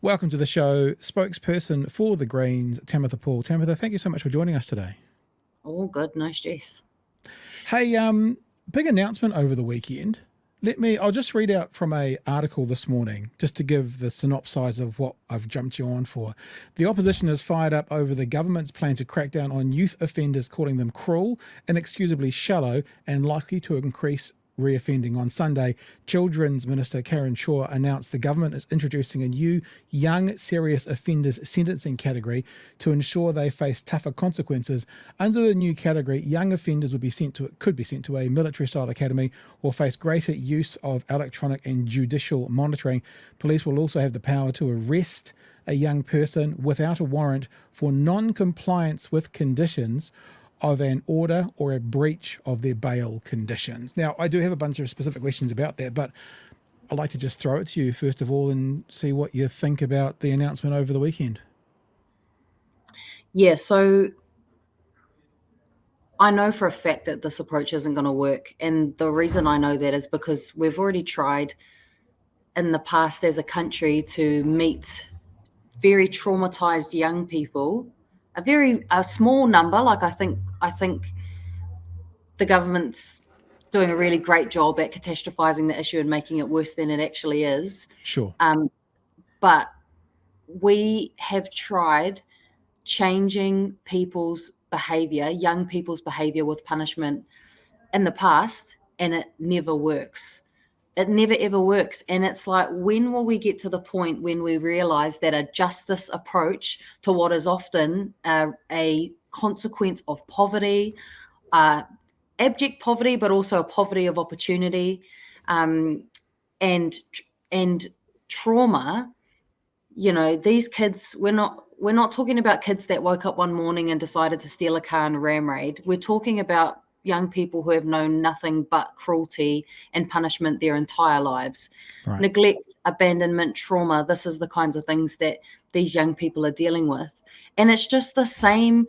Welcome to the show, spokesperson for the Greens, Tamatha Paul. Tamatha, thank you so much for joining us today. All good, no stress. Hey, big announcement over the weekend. I'll just read out from an article this morning, just to give the synopsis of what I've jumped you on for. The opposition is fired up over the government's plan to crack down on youth offenders, calling them cruel, inexcusably shallow, and likely to increase reoffending. On Sunday, Children's Minister Karen Shaw announced the government is introducing a new young serious offenders sentencing category to ensure they face tougher consequences. Under the new category, young offenders could be sent to a military-style academy or face greater use of electronic and judicial monitoring. Police will also have the power to arrest a young person without a warrant for non-compliance with conditions of an order or a breach of their bail conditions. Now, I do have a bunch of specific questions about that, but I'd like to just throw it to you first of all and see what you think about the announcement over the weekend. Yeah, so I know for a fact that this approach isn't going to work. And the reason I know that is because we've already tried in the past as a country to meet very traumatized young people, a small number. Like I think the government's doing a really great job at catastrophizing the issue and making it worse than it actually is. Sure. But we have tried changing people's behavior, young people's behavior with punishment in the past, and it never works. It never ever works. And it's like, when will we get to the point when we realize that a justice approach to what is often a consequence of poverty, abject poverty, but also a poverty of opportunity, and trauma. You know, these kids, we're not talking about kids that woke up one morning and decided to steal a car and ram raid. We're talking about young people who have known nothing but cruelty and punishment their entire lives. Right. Neglect, abandonment, trauma. This is the kinds of things that these young people are dealing with. And it's just the same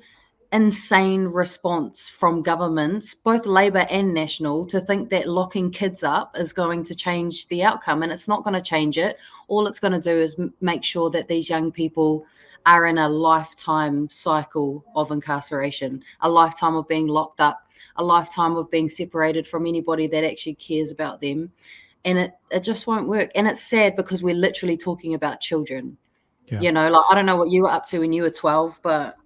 insane response from governments, both Labour and National, to think that locking kids up is going to change the outcome. And it's not going to change it. All it's going to do is make sure that these young people are in a lifetime cycle of incarceration, a lifetime of being locked up, a lifetime of being separated from anybody that actually cares about them. And it just won't work. And it's sad because we're literally talking about children. Yeah. You know, like, I don't know what you were up to when you were 12, but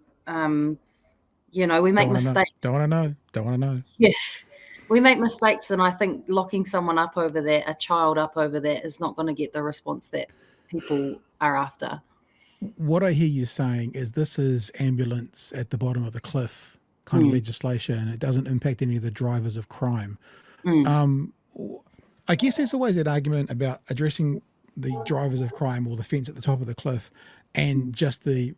you know, we make mistakes. Don't want to know. Yes, we make mistakes, and I think locking someone up over that, a child up over that, is not going to get the response that people are after. What I hear you saying is this is ambulance at the bottom of the cliff kind of legislation. It doesn't impact any of the drivers of crime. I guess there's always that argument about addressing the drivers of crime or the fence at the top of the cliff and just the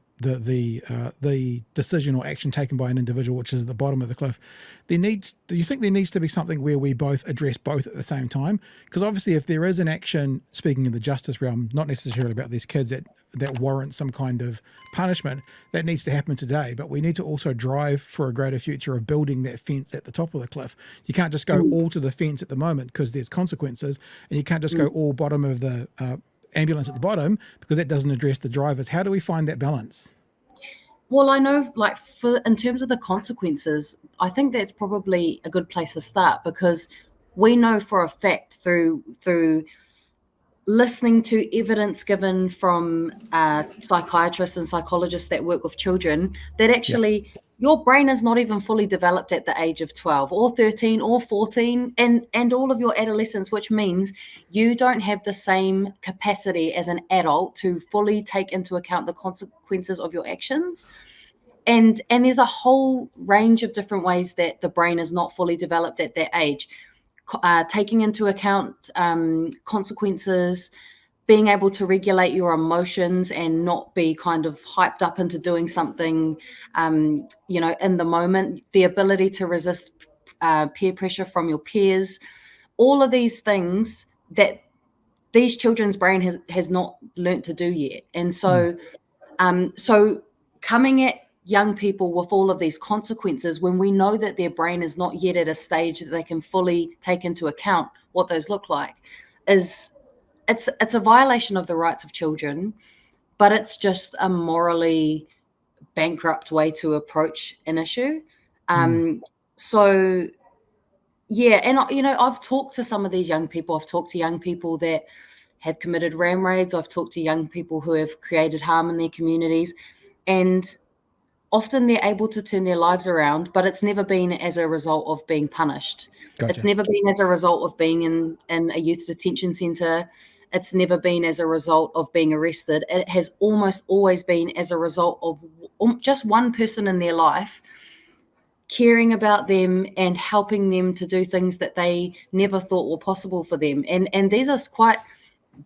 decision or action taken by an individual, which is at the bottom of the cliff. Do you think there needs to be something where we both address both at the same time? Because obviously if there is an action, speaking in the justice realm, not necessarily about these kids that warrant some kind of punishment, that needs to happen today. But we need to also drive for a greater future of building that fence at the top of the cliff. You can't just go all to the fence at the moment because there's consequences, and you can't just go all bottom of the ambulance at the bottom because that doesn't address the drivers. How do we find that balance? Well, I know, like, in terms of the consequences, I think that's probably a good place to start, because we know for a fact through listening to evidence given from psychiatrists and psychologists that work with children that actually your brain is not even fully developed at the age of 12 or 13 or 14 and all of your adolescence, which means you don't have the same capacity as an adult to fully take into account the consequences of your actions. And there's a whole range of different ways that the brain is not fully developed at that age. Taking into account consequences, being able to regulate your emotions and not be kind of hyped up into doing something, you know, in the moment, the ability to resist peer pressure from your peers, all of these things that these children's brain has not learnt to do yet. And so, so coming at young people with all of these consequences when we know that their brain is not yet at a stage that they can fully take into account what those look like, it's a violation of the rights of children. but it's just a morally bankrupt way to approach an issue. So yeah, and I've talked to some of these young people. I've talked to young people that have committed ram raids. I've talked to young people who have created harm in their communities, and often they're able to turn their lives around, but it's never been as a result of being punished. It's Gotcha. never been as a result of being in a youth detention centre. It's never been as a result of being arrested. It has almost always been as a result of just one person in their life caring about them and helping them to do things that they never thought were possible for them. And these are quite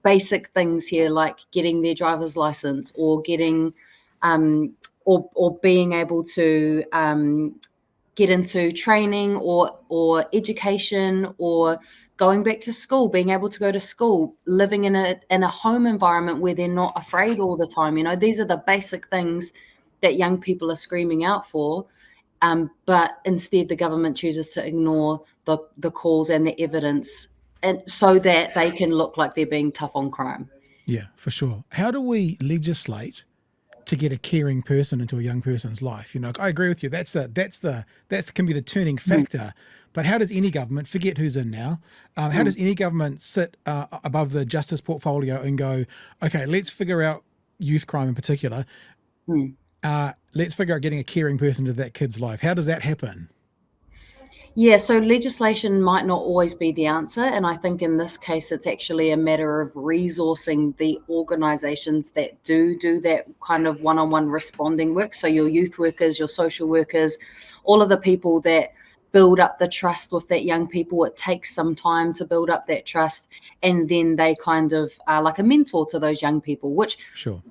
basic things here, like getting their driver's license, or getting or being able to get into training or education, or going back to school, being able to go to school, living in a home environment where they're not afraid all the time. These are the basic things that young people are screaming out for. But instead, the government chooses to ignore the calls and the evidence, and so that they can look like they're being tough on crime. Yeah, for sure. How do we legislate to get a caring person into a young person's life? I agree with you. That can be the turning factor. But how does any government, forget who's in now, how does any government sit above the justice portfolio and go, okay, let's figure out youth crime in particular. Let's figure out getting a caring person into that kid's life. How does that happen? Yeah, so legislation might not always be the answer. And I think in this case, it's actually a matter of resourcing the organisations that do that kind of one-on-one responding work. So your youth workers, your social workers, all of the people that build up the trust with that young people. It takes some time to build up that trust. And then they kind of are like a mentor to those young people, which Sure.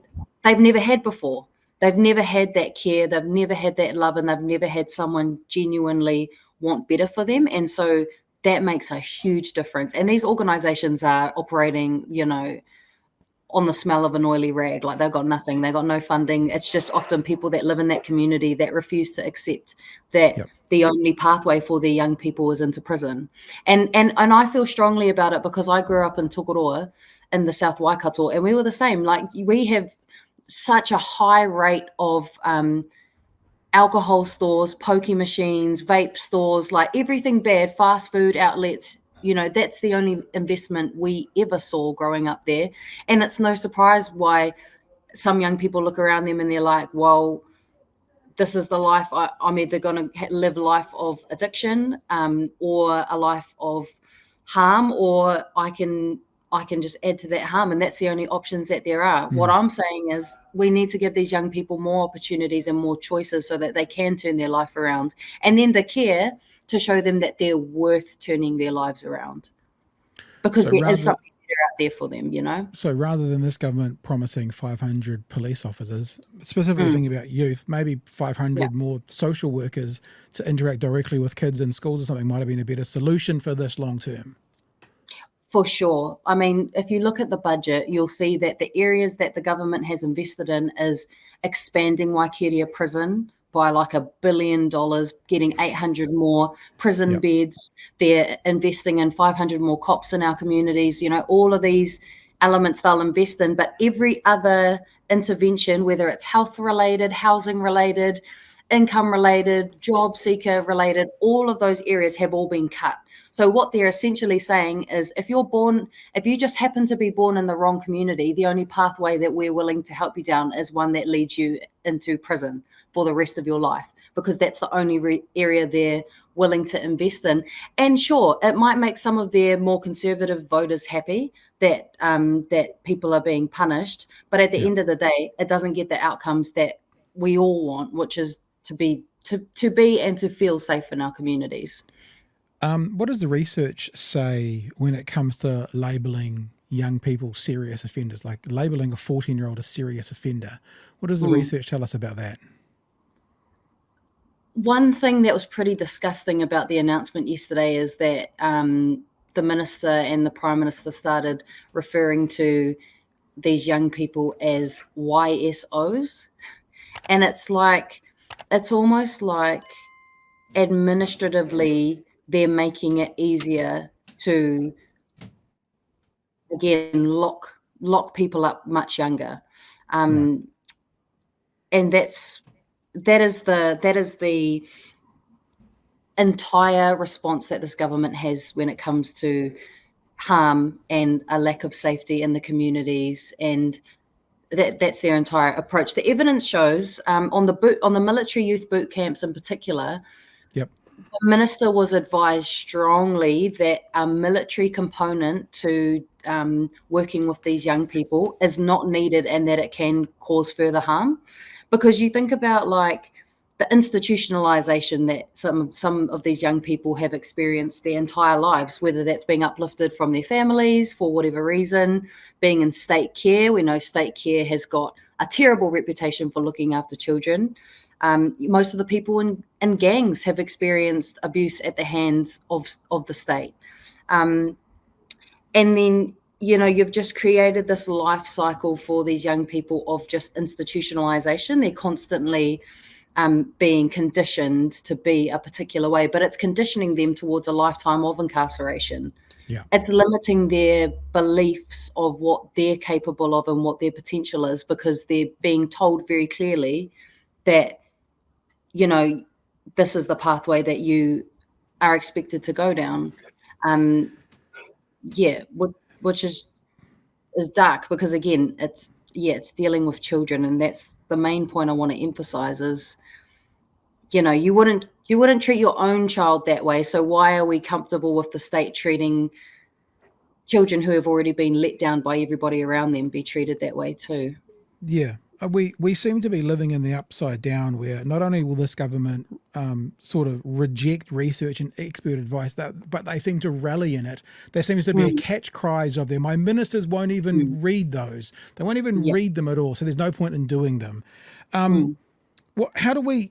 they've never had before. They've never had that care. They've never had that love, and they've never had someone genuinely want better for them. And so that makes a huge difference. And these organizations are operating, on the smell of an oily rag. Like, they've got nothing. They've got no funding. It's just often people that live in that community that refuse to accept that Yep. the only pathway for their young people is into prison. And I feel strongly about it because I grew up in Tokoroa in the South Waikato, and we were the same. Like, we have such a high rate of alcohol stores, pokie machines, vape stores, like everything bad, fast food outlets. That's the only investment we ever saw growing up there. And it's no surprise why some young people look around them and they're like, well, this is the life. I'm either going to live a life of addiction, or a life of harm, or I can just add to that harm. And that's the only options that there are. What I'm saying is we need to give these young people more opportunities and more choices so that they can turn their life around. And then the care to show them that they're worth turning their lives around, because So there is rather something better out there for them. So rather than this government promising 500 police officers, specifically thinking about youth, maybe 500 more social workers to interact directly with kids in schools or something might have been a better solution for this long term. For sure. I mean, if you look at the budget, you'll see that the areas that the government has invested in is expanding Waikeria Prison by like $1 billion, getting 800 more prison beds. They're investing in 500 more cops in our communities. All of these elements they'll invest in, but every other intervention, whether it's health related, housing related, income related, job seeker related, all of those areas have all been cut. So what they're essentially saying is, if you just happen to be born in the wrong community, the only pathway that we're willing to help you down is one that leads you into prison for the rest of your life, because that's the only area they're willing to invest in. And sure, it might make some of their more conservative voters happy that people are being punished, but at the end of the day, it doesn't get the outcomes that we all want, which is to be and to feel safe in our communities. What does the research say when it comes to labelling young people serious offenders, like labelling a 14-year-old a serious offender? What does the research tell us about that? One thing that was pretty disgusting about the announcement yesterday is that the minister and the prime minister started referring to these young people as YSOs. And it's almost like administratively they're making it easier to, again, lock people up much younger. Right. And that is the entire response that this government has when it comes to harm and a lack of safety in the communities, and that's their entire approach. The evidence shows on the military youth boot camps in particular, Yep. the minister was advised strongly that a military component to working with these young people is not needed, and that it can cause further harm. Because you think about like the institutionalization that some of these young people have experienced their entire lives, whether that's being uplifted from their families for whatever reason, being in state care. We know state care has got a terrible reputation for looking after children. Most of the people in gangs have experienced abuse at the hands of the state. And then, you've just created this life cycle for these young people of just institutionalization. They're constantly being conditioned to be a particular way, but it's conditioning them towards a lifetime of incarceration. Yeah. It's limiting their beliefs of what they're capable of and what their potential is, because they're being told very clearly that, this is the pathway that you are expected to go down. Which is dark, because again, it's dealing with children, and that's the main point I want to emphasize is, you wouldn't treat your own child that way. So why are we comfortable with the state treating children who have already been let down by everybody around them be treated that way too? Yeah. We seem to be living in the upside down, where not only will this government sort of reject research and expert advice, but they seem to rally in it. There seems to be a catch cries of them. My ministers won't even read those. They won't even read them at all. So there's no point in doing them. How do we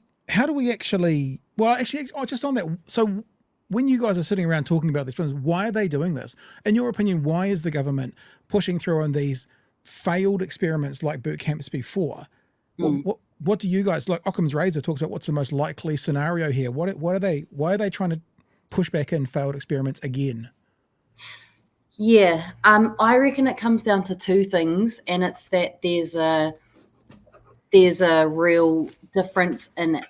actually, just on that. So when you guys are sitting around talking about these problems, why are they doing this? In your opinion, why is the government pushing through on these failed experiments like boot camps before? What do you guys, like Occam's razor talks about, what's the most likely scenario here? Why are they trying to push back in failed experiments again? I reckon it comes down to two things, and it's that there's a real difference in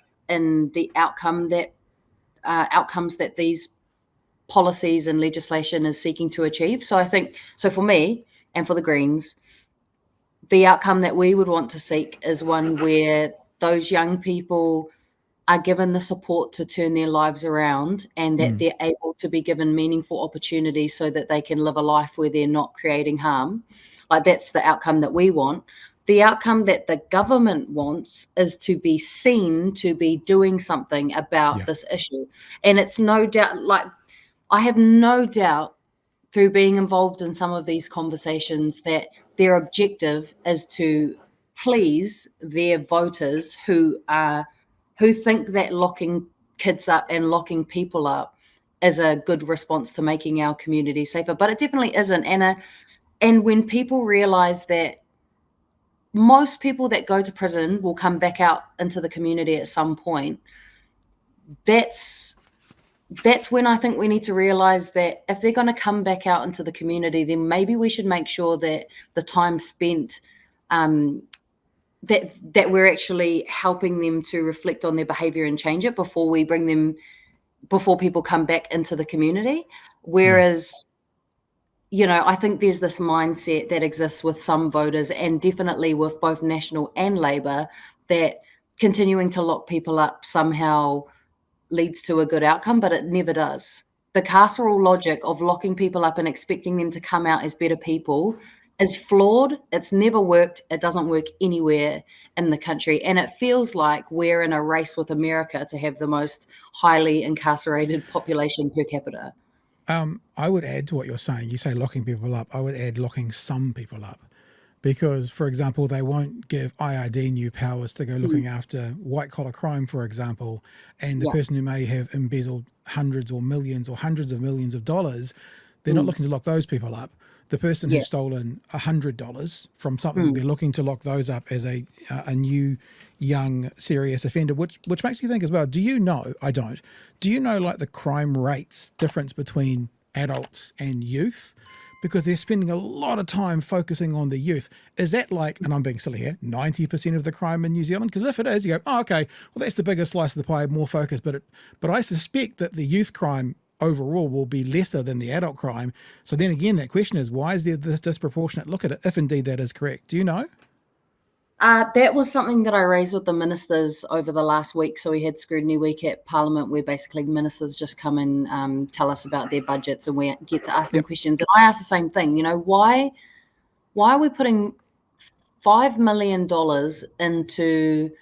the outcomes that these policies and legislation is seeking to achieve. So I think, for me and for the Greens, the outcome that we would want to seek is one where those young people are given the support to turn their lives around, and that they're able to be given meaningful opportunities so that they can live a life where they're not creating harm. Like, that's the outcome that we want. The outcome that the government wants is to be seen to be doing something about this issue. And it's no doubt, like, I have no doubt through being involved in some of these conversations that their objective is to please their voters who think that locking kids up and locking people up is a good response to making our community safer. But it definitely isn't. And when people realize that most people that go to prison will come back out into the community at some point, that's when I think we need to realize that if they're going to come back out into the community, then maybe we should make sure that the time spent, that we're actually helping them to reflect on their behavior and change it before people come back into the community. Whereas, I think there's this mindset that exists with some voters, and definitely with both National and Labour, that continuing to lock people up somehow leads to a good outcome, but it never does. The carceral logic of locking people up and expecting them to come out as better people is flawed. It's never worked. It doesn't work anywhere in the country. And it feels like we're in a race with America to have the most highly incarcerated population per capita. I would add to what you're saying. You say locking people up. I would add locking some people up. Because, for example, they won't give IRD new powers to go looking after white-collar crime, for example, and the person who may have embezzled hundreds or millions or hundreds of millions of dollars, they're not looking to lock those people up. The person who's stolen $100 from something, they're looking to lock those up as a new, young, serious offender, which makes you think as well, do you know, I don't, do you know like the crime rates difference between adults and youth? because they're spending a lot of time focusing on the youth. Is that like, and I'm being silly here, 90% of the crime in New Zealand? Because if it is, you go, oh, okay, well, that's the biggest slice of the pie, more focus. But I suspect that the youth crime overall will be lesser than the adult crime. So then again, that question is, why is there this disproportionate look at it, if indeed that is correct? Do you know? That was something that I raised with the ministers over the last week. So we had scrutiny week at Parliament, where basically ministers just come and tell us about their budgets, and we get to ask them questions. And I asked the same thing. Why are we putting $5 million into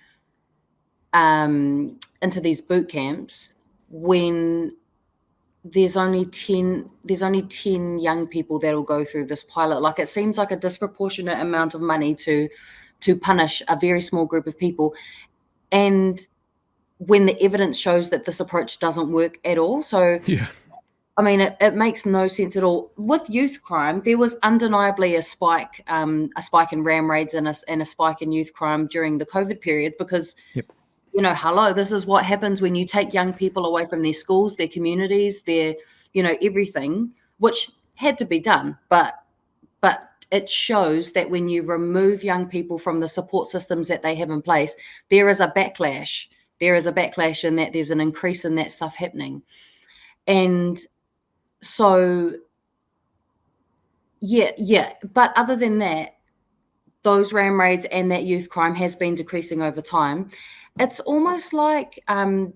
these boot camps when there's only 10 young people that will go through this pilot? Like, it seems like a disproportionate amount of money to punish a very small group of people, and when the evidence shows that this approach doesn't work at all. So Yeah. I mean, it makes no sense at all. With youth crime, there was undeniably a spike in ram raids and a spike in youth crime during the COVID period, because hello, this is what happens when you take young people away from their schools, their communities, their everything, which had to be done. But it shows that when you remove young people from the support systems that they have in place, there is a backlash. There is a backlash, and that there's an increase in that stuff happening. And so, yeah. But other than that, those ram raids and that youth crime has been decreasing over time. It's almost like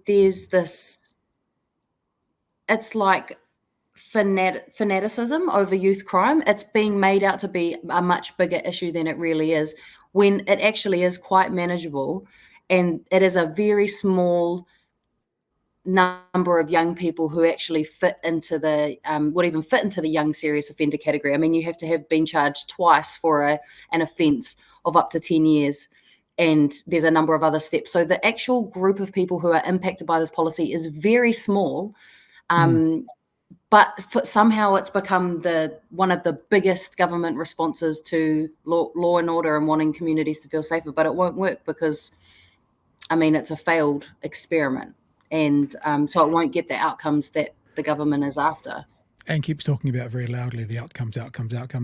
there's this, it's like fanaticism over youth crime. It's being made out to be a much bigger issue than it really is, when it actually is quite manageable, and it is a very small number of young people who actually fit into the would even fit into the young serious offender category. I mean, you have to have been charged twice for an offence of up to 10 years, and there's a number of other steps. So the actual group of people who are impacted by this policy is very small. But somehow it's become one of the biggest government responses to law and order and wanting communities to feel safer. But it won't work because, I mean, it's a failed experiment. And so it won't get the outcomes that the government is after. And keeps talking about very loudly the outcomes.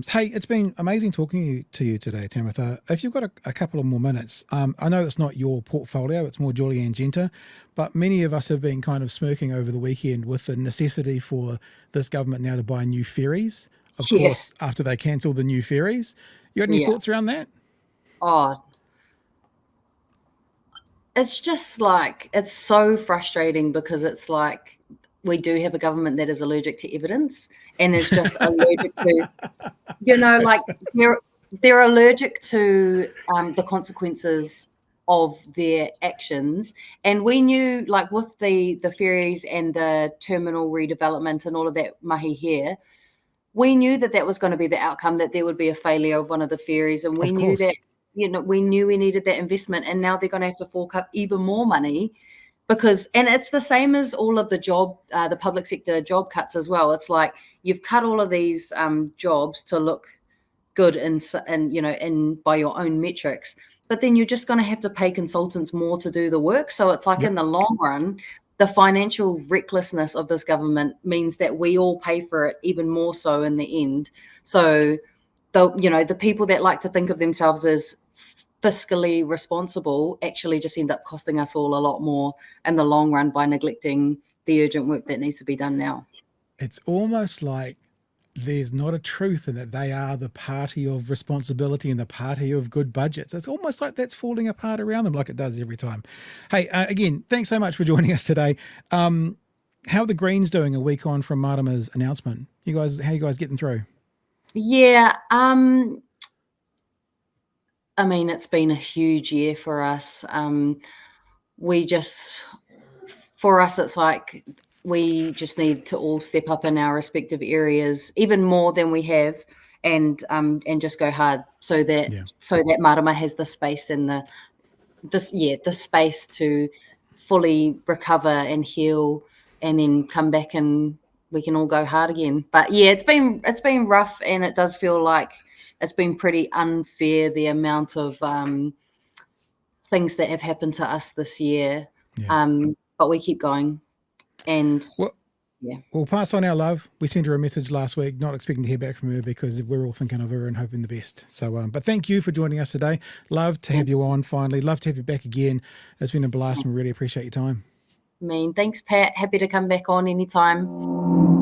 Hey, it's been amazing talking to you today, Tamatha. If you've got a couple of more minutes, I know it's not your portfolio, it's more Julianne Genter, but many of us have been kind of smirking over the weekend with the necessity for this government now to buy new ferries, of course, after they cancel the new ferries. You got any thoughts around that? Oh, it's just like, it's so frustrating, because it's like, we do have a government that is allergic to evidence and is just allergic to, like they're allergic to the consequences of their actions. And we knew, like, with the ferries and the terminal redevelopment and all of that mahi here, we knew that was going to be the outcome, that there would be a failure of one of the ferries. And we knew that, we knew we needed that investment. And now they're going to have to fork up even more money, because, and it's the same as all of the public sector job cuts as well. It's like, you've cut all of these jobs to look good and by your own metrics, but then you're just going to have to pay consultants more to do the work. So it's like, in the long run, the financial recklessness of this government means that we all pay for it even more so in the end. So the people that like to think of themselves as fiscally responsible actually just end up costing us all a lot more in the long run by neglecting the urgent work that needs to be done now. It's almost like there's not a truth in that they are the party of responsibility and the party of good budgets. It's almost like that's falling apart around them, like it does every time. Hey, again, thanks so much for joining us today. How are the Greens doing a week on from Marama's announcement? How are you guys getting through? Yeah, I mean, it's been a huge year for us. For us, it's like, we just need to all step up in our respective areas even more than we have, and just go hard, so that Marama has the space and the space to fully recover and heal, and then come back and we can all go hard again. But yeah, it's been rough, and it does feel like it's been pretty unfair, the amount of things that have happened to us this year. But we keep going. And Yeah. We'll pass on our love. We sent her a message last week, not expecting to hear back from her because we're all thinking of her and hoping the best. So, but thank you for joining us today. Love to have you on finally. Love to have you back again. It's been a blast and we really appreciate your time. Thanks, Pat. Happy to come back on anytime.